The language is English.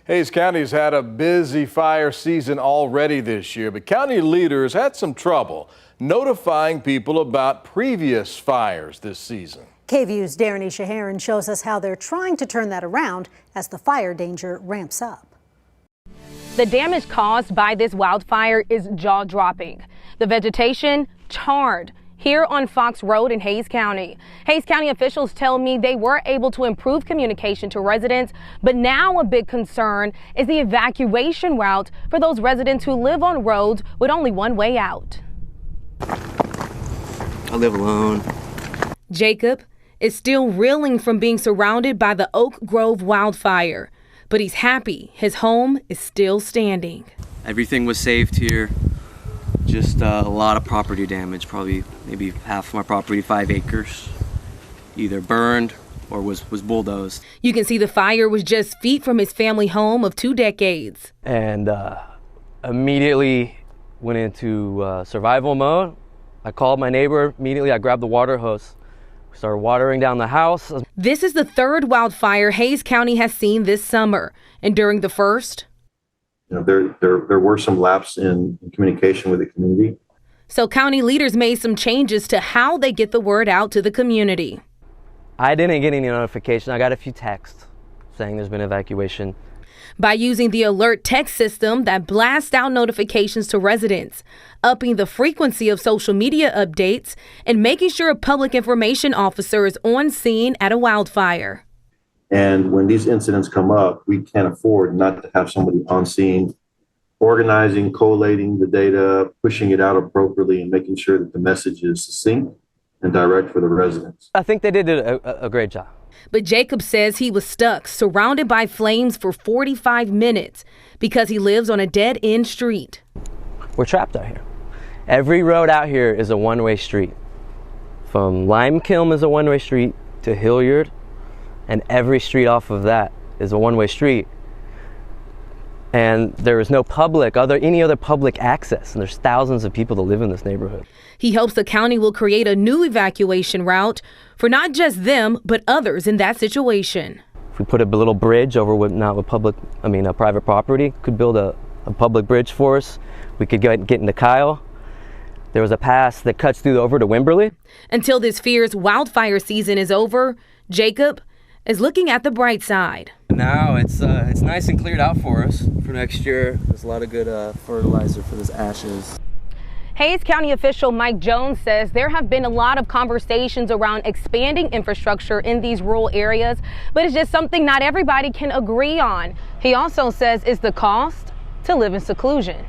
Hays County's had a busy fire season already this year, but county leaders had some trouble notifying people about previous fires this season. KVUE's Darren Shaharan shows us how they're trying to turn that around as the fire danger ramps up. The damage caused by this wildfire is jaw-dropping. The vegetation charred here on Fox Road in Hays County. Hays County officials tell me they were able to improve communication to residents, but now a big concern is the evacuation route for those residents who live on roads with only one way out. I live alone. Jacob is still reeling from being surrounded by the Oak Grove wildfire, but he's happy his home is still standing. Everything was saved here. Just a lot of property damage, probably maybe half of my property, 5 acres, either burned or was bulldozed. You can see the fire was just feet from his family home of 2 decades. And immediately went into survival mode. I called my neighbor immediately. I grabbed the water hose. We started watering down the house. This is the 3rd wildfire Hays County has seen this summer. And during the first, there were some lapses in communication with the community. So county leaders made some changes to how they get the word out to the community. I didn't get any notification. I got a few texts saying there's been evacuation. By using the alert text system that blasts out notifications to residents, upping the frequency of social media updates, and making sure a public information officer is on scene at a wildfire. And when these incidents come up, we can't afford not to have somebody on scene, organizing, collating the data, pushing it out appropriately, and making sure that the message is succinct and direct for the residents. I think they did a great job. But Jacob says he was stuck, surrounded by flames for 45 minutes because he lives on a dead-end street. We're trapped out here. Every road out here is a one-way street. From Limekiln is a one-way street to Hilliard, and every street off of that is a one-way street. And there is no any other public access, and there's thousands of people that live in this neighborhood. He hopes the county will create a new evacuation route for not just them, but others in that situation. If we put a little bridge over a private property, could build a public bridge for us. We could get into Kyle. There was a pass that cuts through over to Wimberley. Until this fierce wildfire season is over, Jacob is looking at the bright side. Now it's nice and cleared out for us for next year. There's a lot of good fertilizer for this ashes. Hays County official Mike Jones says there have been a lot of conversations around expanding infrastructure in these rural areas, but it's just something not everybody can agree on. He also says it's the cost to live in seclusion.